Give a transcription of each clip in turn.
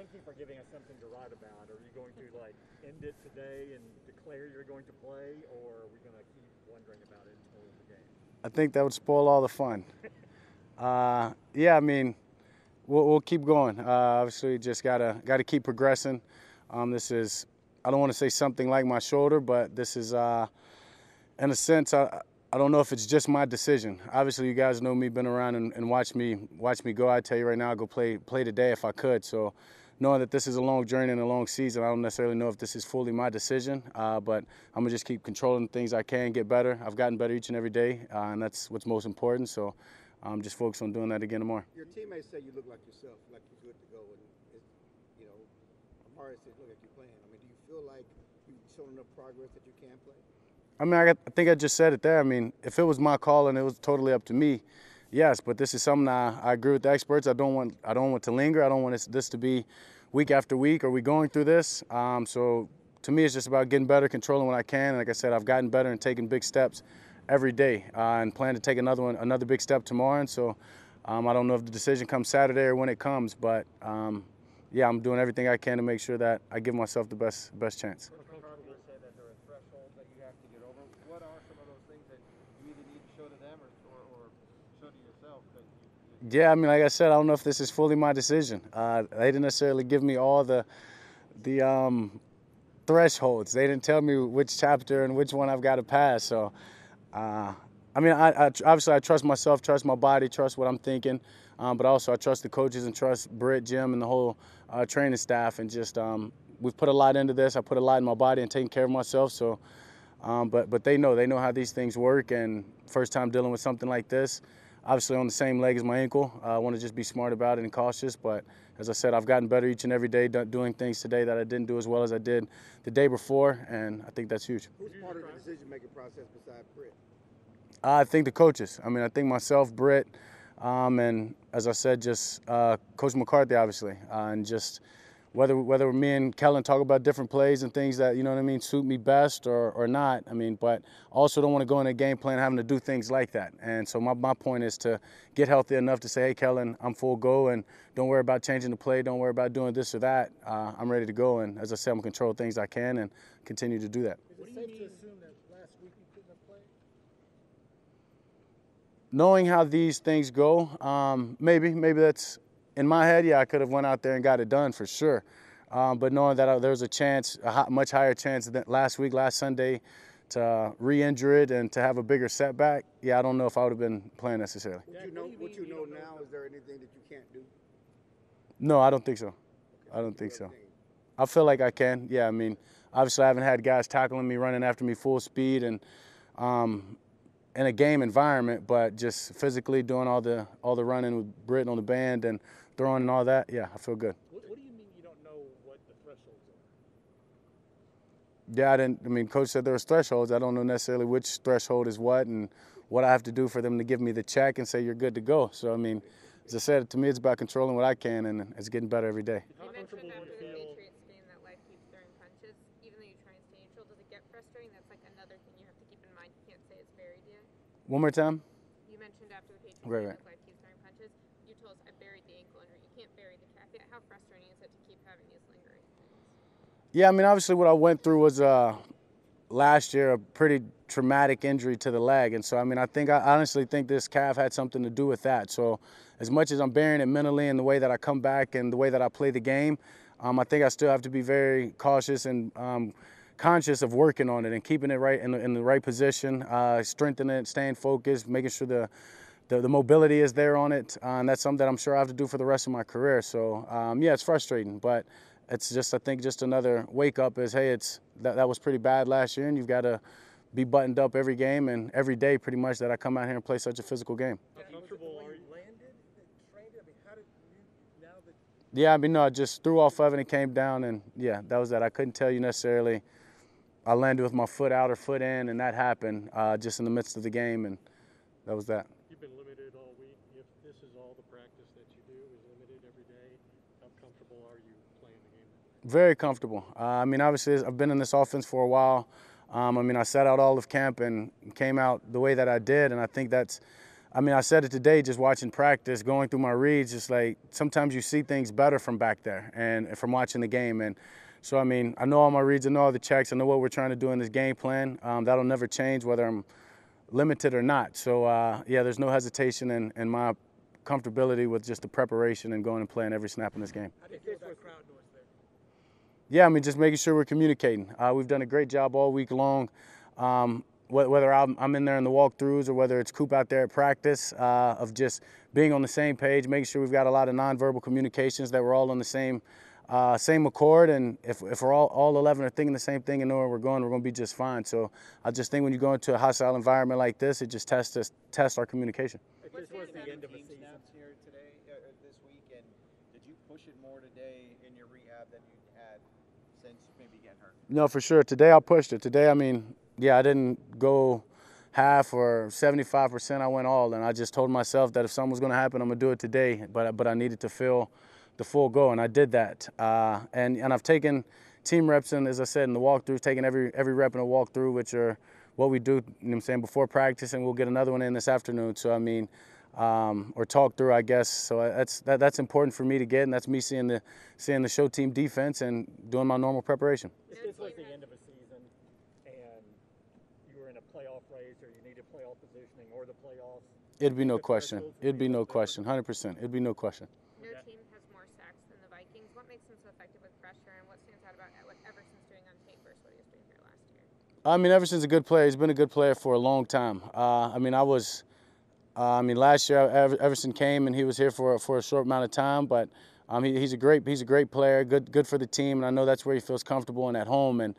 thank you for giving us something to write about. Are you going to like end it today and declare you're going to play, or are we going to keep wondering about it until the game? I think that would spoil all the fun. Yeah, I mean, we'll keep going. Obviously, just gotta keep progressing. This is, I don't want to say something like my shoulder, but this is, in a sense, I don't know if it's just my decision. Obviously, you guys know me, been around and watch me go. I tell you right now, I'd go play today if I could. So, knowing that this is a long journey and a long season, I don't necessarily know if this is fully my decision. But I'm gonna just keep controlling things I can, get better. I've gotten better each and every day, and that's what's most important. So, I'm just focused on doing that again tomorrow. Your teammates say you look like yourself, like you're good to go, and Amari says look like you're playing. I mean, do you feel like you've shown enough progress that you can play? I mean, I think I just said it there. I mean, if it was my call and it was totally up to me, yes. But this is something I agree with the experts. I don't want to linger. I don't want this to be week after week. Are we going through this? So to me, it's just about getting better, controlling what I can. And like I said, I've gotten better and taking big steps every day, and plan to take another big step tomorrow. And so I don't know if the decision comes Saturday or when it comes, but yeah, I'm doing everything I can to make sure that I give myself the best chance. What are some of those things that you either need to show to them or show to yourself? Yeah, I mean, like I said, I don't know if this is fully my decision. They didn't necessarily give me all the thresholds. They didn't tell me which chapter and which one I've got to pass. So, I mean, I obviously I trust myself, trust my body, trust what I'm thinking, but also I trust the coaches and trust Britt, Jim, and the whole training staff. And just we've put a lot into this. I put a lot in my body and taking care of myself. So. But they know how these things work, and first time dealing with something like this, obviously on the same leg as my ankle. I want to just be smart about it and cautious, but as I said, I've gotten better each and every day doing things today that I didn't do as well as I did the day before, and I think that's huge. Who's part of the decision-making process besides Britt? I think the coaches. I mean, I think myself, Britt, and as I said, just Coach McCarthy, obviously, and just whether me and Kellen talk about different plays and things that, you know what I mean, suit me best or not. I mean, but also don't want to go in a game plan having to do things like that. And so my point is to get healthy enough to say, hey, Kellen, I'm full go, and don't worry about changing the play. Don't worry about doing this or that. I'm ready to go. And as I said, I'm going to control things I can and continue to do that. Is it safe to assume that last week you couldn't have played? Knowing how these things go, maybe that's in my head. Yeah, I could have went out there and got it done for sure. But knowing that there was a chance, much higher chance than last Sunday, to re-injure it and to have a bigger setback, yeah, I don't know if I would have been playing necessarily. What you know now, is there anything that you can't do? No, I don't think so. I don't think so. I feel like I can. Yeah, I mean, obviously I haven't had guys tackling me, running after me full speed, and in a game environment, but just physically doing all the running with Britt on the band and throwing and all that, yeah, I feel good. What do you mean you don't know what the thresholds are? Yeah, I mean, Coach said there was thresholds. I don't know necessarily which threshold is what and what I have to do for them to give me the check and say you're good to go. So, I mean, as I said, to me it's about controlling what I can, and it's getting better every day. You mentioned after the Patriots game that life keeps throwing punches. Even though you try and stay neutral, does it get frustrating? That's like another thing you have to keep in mind. You can't say it's buried yet. One more time? You mentioned after the Patriots game that life keeps throwing punches. You told us I buried the ankle injury. You can't bury the calf yet. How frustrating is it to keep having these lingering things? Yeah, I mean, obviously what I went through was last year a pretty traumatic injury to the leg. And so, I mean, I honestly think this calf had something to do with that. So as much as I'm bearing it mentally and the way that I come back and the way that I play the game, I think I still have to be very cautious and conscious of working on it and keeping it right in the right position, strengthening it, staying focused, making sure the mobility is there on it. And that's something that I'm sure I have to do for the rest of my career. So, yeah, it's frustrating, but it's just, I think, just another wake up is, hey, that was pretty bad last year, and you've got to be buttoned up every game and every day pretty much that I come out here and play such a physical game. How comfortable are you? Landed, trained it? I mean, how did you, now that... Yeah, I mean, no, I just threw off of it and it came down, and yeah, that was that. I couldn't tell you necessarily. I landed with my foot out or foot in, and that happened just in the midst of the game, and that was that. You've been limited all week. If this is all the practice that you do, is limited every day, how comfortable are you playing the game? Very comfortable. I mean, obviously, I've been in this offense for a while. I mean, I sat out all of camp and came out the way that I did, and I think that's I mean, I said it today just watching practice, going through my reads, just like sometimes you see things better from back there and from watching the game. And so, I mean, I know all my reads, I know all the checks, I know what we're trying to do in this game plan. That'll never change whether I'm limited or not. So, yeah, there's no hesitation in my comfortability with just the preparation and going and playing every snap in this game. How do you feel that crowd noise there? Yeah, I mean, just making sure we're communicating. We've done a great job all week long. Whether I'm in there in the walkthroughs or whether it's Coop out there at practice, of just being on the same page, making sure we've got a lot of nonverbal communications, that we're all on the same accord, and if we're all 11 are thinking the same thing and know where we're going to be just fine. So I just think when you go into a hostile environment like this, it just tests our communication. If this was the end of a Team season, snaps here today, this week, and did you push it more today in your rehab than you had since maybe getting hurt? No, for sure. Today I pushed it. Today, I mean, yeah, I didn't go half or 75%. I went all, and I just told myself that if something was going to happen, I'm going to do it today. But I needed to feel the full go, and I did that. And I've taken team reps, and as I said in the walkthrough, taken every rep in a walkthrough, which are what we do, you know what I'm saying, before practice, and we'll get another one in this afternoon. So, I mean, or talk through, I guess. So that's important for me to get, and that's me seeing the show team defense and doing my normal preparation. if this was the end of a season and you were in a playoff race or you needed playoff positioning or the playoffs, It'd be no the question. thresholds would It'd be no much question. different. 100%. It'd be no question. No team has more sacks than the Vikings. What makes them so effective with pressure, and what stands out about what Everson's doing on tape versus what he was doing here last year? I mean, Everson's a good player. He's been a good player for a long time. I mean, last year Everson came and he was here for a short amount of time, but he's a great player. Good for the team, and I know that's where he feels comfortable and at home. And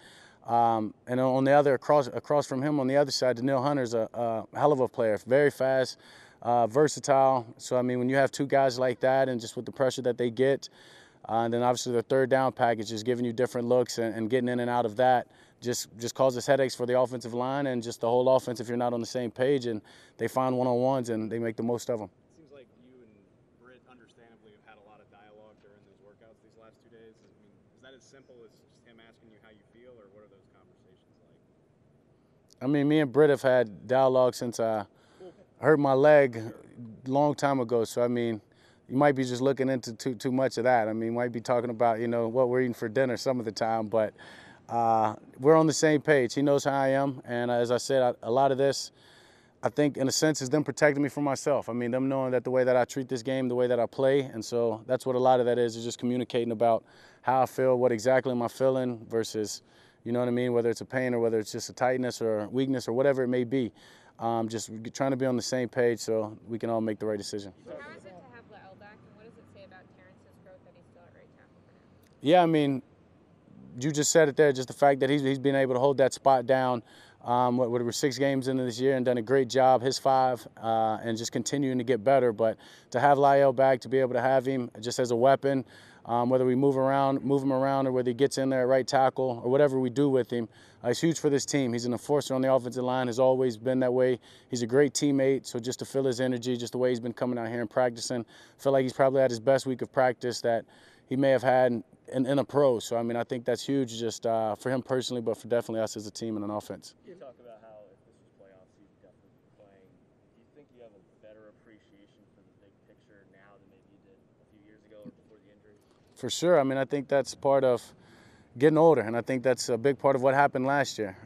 on the other across from him on the other side, Daniil Hunter's a hell of a player. Very fast, versatile. So I mean, when you have two guys like that, and just with the pressure that they get, and then obviously their third down package is giving you different looks and getting in and out of that. Just causes headaches for the offensive line and just the whole offense if you're not on the same page, and they find one-on-ones and they make the most of them. It seems like you and Britt understandably have had a lot of dialogue during those workouts these last 2 days. I mean, is that as simple as just him asking you how you feel, or what are those conversations like? I mean, me and Britt have had dialogue since I hurt my leg a long time ago. So, I mean, you might be just looking into too much of that. I mean, you might be talking about, what we're eating for dinner some of the time, but we're on the same page. He knows how I am, and as I said, a lot of this, I think, in a sense, is them protecting me from myself. I mean, them knowing that the way that I treat this game, the way that I play, and so that's what a lot of that is just communicating about how I feel, what exactly am I feeling versus, you know what I mean, whether it's a pain or whether it's just a tightness or weakness or whatever it may be. Just trying to be on the same page so we can all make the right decision. How is it to have La'el back, and what does it say about Terrence's growth that he's still at right tackle for now? Yeah, I mean, you just said it there, just the fact that he's been able to hold that spot down. We're 6 games into this year and done a great job, his 5, and just continuing to get better. But to have La'el back, to be able to have him just as a weapon, whether we move him around or whether he gets in there at right tackle or whatever we do with him, it's huge for this team. He's an enforcer on the offensive line, has always been that way. He's a great teammate, so just to feel his energy, just the way he's been coming out here and practicing, I feel like he's probably had his best week of practice that he may have had in a pro. So, I mean, I think that's huge just for him personally, but for definitely us as a team and an offense. You talk about how if this was playoff season, definitely playing. Do you think you have a better appreciation for the big picture now than maybe you did a few years ago or before the injury? For sure. I mean, I think that's part of getting older, and I think that's a big part of what happened last year.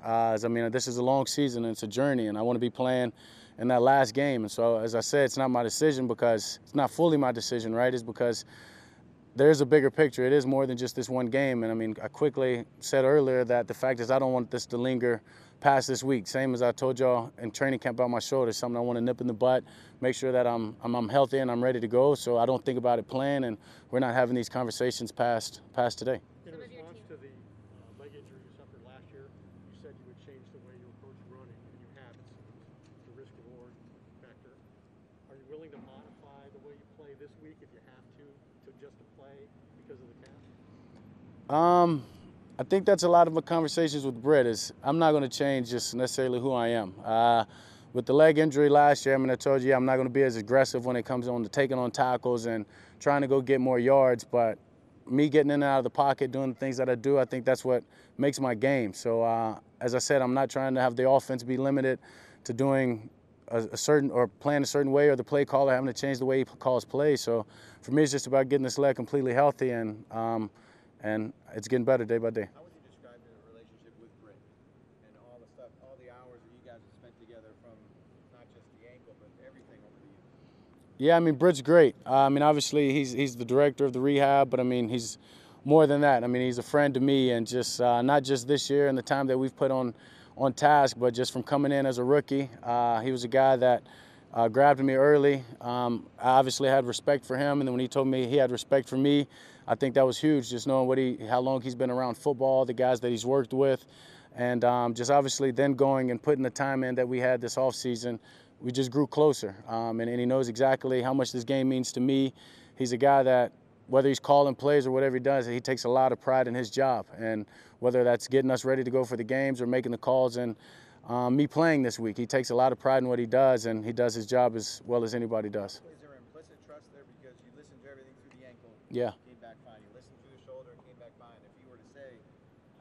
This is a long season, and it's a journey, and I want to be playing in that last game. And so, as I said, it's not my decision because it's not fully my decision, right? It's because there's a bigger picture. It is more than just this one game. And I mean, I quickly said earlier that the fact is I don't want this to linger past this week. Same as I told y'all in training camp about my shoulder, something I want to nip in the butt, make sure that I'm healthy and I'm ready to go. So I don't think about it playing, and we're not having these conversations past today. In response to the leg injury you suffered last year, you said you would change the way you approach running, and you have. It's the risk-reward factor. Are you willing to modify the way you play this week if you have to just to play because of the calf? I think that's a lot of my conversations with Britt is I'm not going to change just necessarily who I am. With the leg injury last year, I mean, I told you I'm not going to be as aggressive when it comes on to taking on tackles and trying to go get more yards, but me getting in and out of the pocket, doing the things that I do, I think that's what makes my game. So as I said, I'm not trying to have the offense be limited to doing a certain or playing a certain way, or the play caller having to change the way he calls plays. So for me, it's just about getting this leg completely healthy, and it's getting better day by day. How would you describe the relationship with Britt and all the stuff, all the hours that you guys have spent together, from not just the ankle but everything over the years? Yeah, I mean, Britt's great. I mean, obviously he's the director of the rehab, but I mean he's more than that. I mean, he's a friend to me, and just not just this year and the time that we've put on task, but just from coming in as a rookie. He was a guy that grabbed me early. I obviously had respect for him, and then when he told me he had respect for me, I think that was huge, just knowing how long he's been around football, the guys that he's worked with, and just obviously then going and putting the time in that we had this offseason, we just grew closer. And he knows exactly how much this game means to me. He's a guy that, whether he's calling plays or whatever he does, he takes a lot of pride in his job. And whether that's getting us ready to go for the games or making the calls and me playing this week, he takes a lot of pride in what he does, and he does his job as well as anybody does. Is there implicit trust there because you listened to everything through the ankle? Yeah. Came back fine. You listened through the shoulder and came back fine. If you were to say,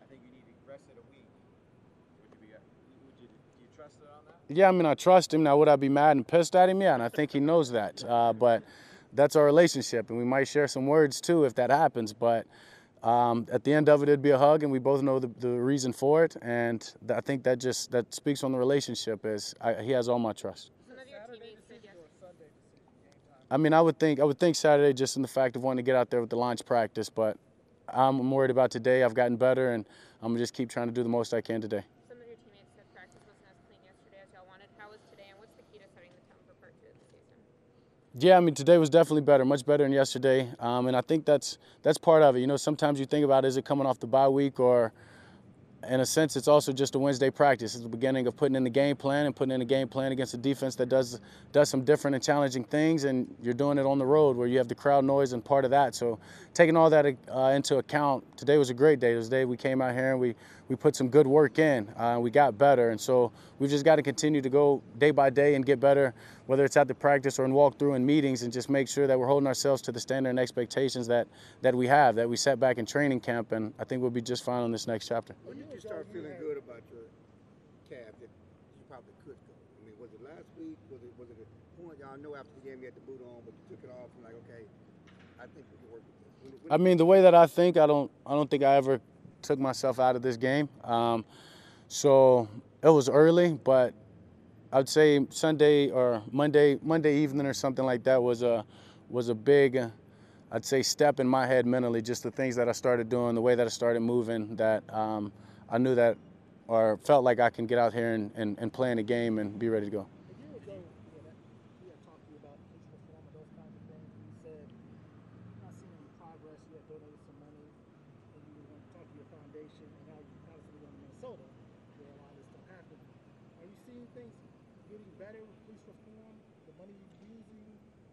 I think you need to rest it a week, do you trust it on that? Yeah, I mean, I trust him. Now, would I be mad and pissed at him? Yeah, and I think he knows that. But that's our relationship, and we might share some words too if that happens. But at the end of it, it'd be a hug, and we both know the reason for it. And I think that speaks on the relationship. He has all my trust. Some of your teammates said yesterday. I mean, I would think Saturday, just in the fact of wanting to get out there with the launch practice. But I'm worried about today. I've gotten better, and I'm gonna just keep trying to do the most I can today. Some of your teammates said practice wasn't as clean yesterday as y'all wanted. How was today, and what's the key to setting the tone for part 2 of the season? Yeah, I mean, today was definitely better, much better than yesterday, and I think that's part of it. You know, sometimes you think about, is it coming off the bye week, or in a sense, it's also just a Wednesday practice. It's the beginning of putting in the game plan and putting in a game plan against a defense that does some different and challenging things, and you're doing it on the road where you have the crowd noise and part of that. So taking all that into account, today was a great day. It was a day we came out here and we put some good work in. We got better, and so we've just got to continue to go day by day and get better, whether it's at the practice or in walkthrough and meetings, and just make sure that we're holding ourselves to the standard and expectations that we have, that we set back in training camp, and I think we'll be just fine on this next chapter. When did you start feeling good about your calf that you probably could go? I mean, was it last week? Was it a point? Y'all know after the game you had the boot on, but you took it off and like, okay, I think we can work with this. I mean, the way that I think, I don't think I ever took myself out of this game. So it was early, but I'd say Sunday or Monday evening or something like that was a big, I'd say, step in my head mentally, just the things that I started doing, the way that I started moving, that I knew that, or felt like I can get out here and play in a game and be ready to go. A year ago, we had talked to you about police reform and those kinds of things. You said you're not seeing any progress. You had donated some money, and you were going to talk to your foundation, and now you're obviously going to Minnesota, where a lot of this stuff happened. Are you seeing things getting better with police reform? The money you're using,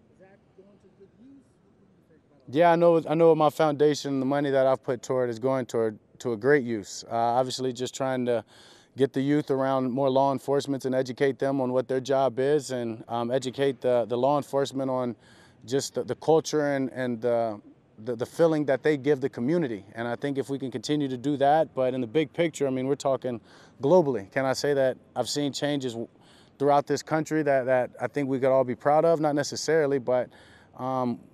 is that going to good use? What do you think about all that? Yeah, I know with my foundation, the money that I've put toward is going to a great use. Obviously, just trying to get the youth around more law enforcement and educate them on what their job is, and educate the law enforcement on just the culture and the feeling that they give the community. And I think if we can continue to do that, but in the big picture, I mean, we're talking globally. Can I say that I've seen changes throughout this country that I think we could all be proud of? Not necessarily, but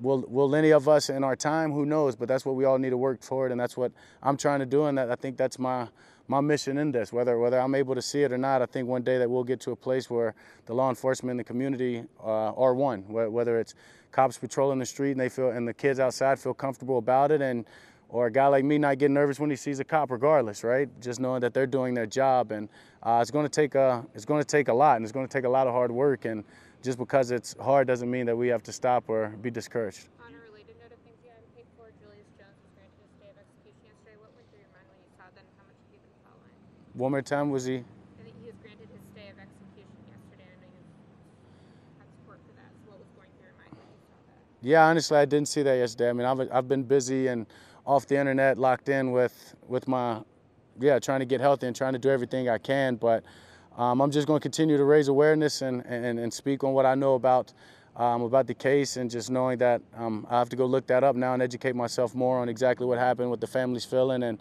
will any of us in our time? Who knows? But that's what we all need to work toward, and that's what I'm trying to do, and I think that's my mission in this. Whether I'm able to see it or not, I think one day that we'll get to a place where the law enforcement and the community are one. Whether it's cops patrolling the street and the kids outside feel comfortable about it, or a guy like me not getting nervous when he sees a cop, regardless, right? Just knowing that they're doing their job, and it's going to take a lot, and it's going to take a lot of hard work. And just because it's hard doesn't mean that we have to stop or be discouraged. On a related note of things you hadn't paid for, Julius Jones was granted a stay of execution yesterday. What went through your mind when you saw that, and how much did you think following? One more time, was he? I think he was granted his stay of execution yesterday. I know you had support for that. So what was going through your mind when you saw that? Yeah, honestly, I didn't see that yesterday. I mean, I've been busy and off the internet, locked in with my, trying to get healthy and trying to do everything I can. But I'm just going to continue to raise awareness and speak on what I know about the case, and just knowing that I have to go look that up now and educate myself more on exactly what happened, what the family's feeling, and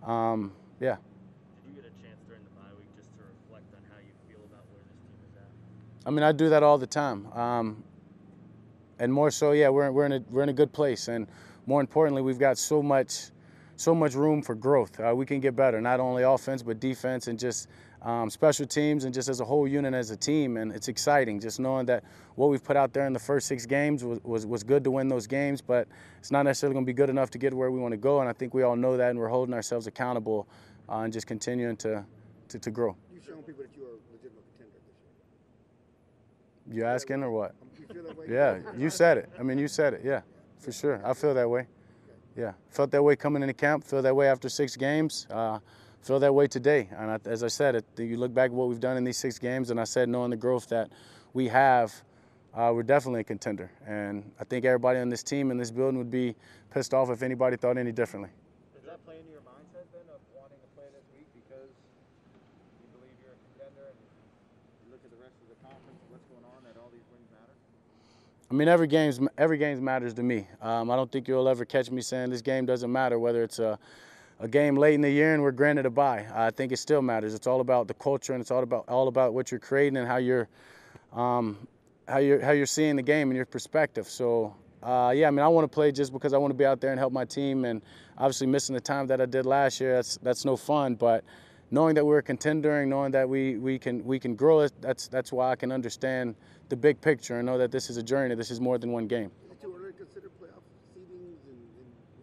yeah. Did you get a chance during the bye week just to reflect on how you feel about where this team is at? I mean, I do that all the time. And more so, yeah, we're in a good place. And more importantly, we've got so much room for growth. We can get better, not only offense but defense and just special teams and just as a whole unit as a team. And it's exciting just knowing that what we've put out there in the first 6 games was good to win those games, but it's not necessarily going to be good enough to get where we want to go. And I think we all know that, and we're holding ourselves accountable and just continuing to grow. You've shown people that you're a legitimate contender this year. You asking or what? You feel that way? Yeah, you said it. I mean, you said it. Yeah, for sure. I feel that way. Yeah, felt that way coming into camp. Feel that way after 6 games. Feel that way today. And as I said, you look back at what we've done in these 6 games, and I said knowing the growth that we have, we're definitely a contender. And I think everybody on this team and this building would be pissed off if anybody thought any differently. Does that play into your mindset then of wanting to play this week because you believe you're a contender and you look at the rest of the conference and what's going on, that all these wins matter? I mean, every game matters to me. I don't think you'll ever catch me saying this game doesn't matter, whether it's a game late in the year and we're granted a bye. I think it still matters. It's all about the culture, and it's all about what you're creating and how you're seeing the game and your perspective. So yeah, I mean, I want to play just because I want to be out there and help my team. And obviously, missing the time that I did last year, that's no fun. But knowing that we're a contender and knowing that we can grow, that's why I can understand the big picture and know that this is a journey. This is more than one game. Is it too early to consider playoff seedings and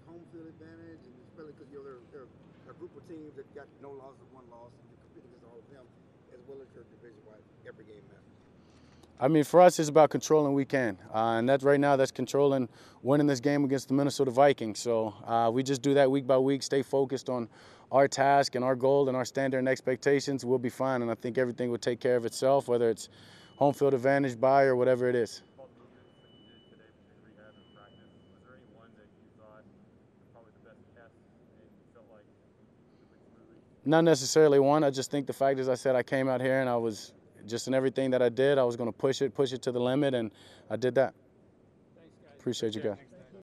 home field advantage, and especially because there are a group of teams that got no losses, 1 loss, and you're competing against all of them, as well as your division-wide. Every game matters. I mean, for us, it's about controlling we can. And right now, that's controlling winning this game against the Minnesota Vikings. So we just do that week by week, stay focused on our task and our goal and our standard and expectations. We'll be fine, and I think everything will take care of itself, whether it's home field advantage, bye, or whatever it is. Not necessarily one. I just think the fact, as I said, I came out here and I was just in everything that I did, I was going to push it to the limit, and I did that. Thanks, guys. Appreciate you guys.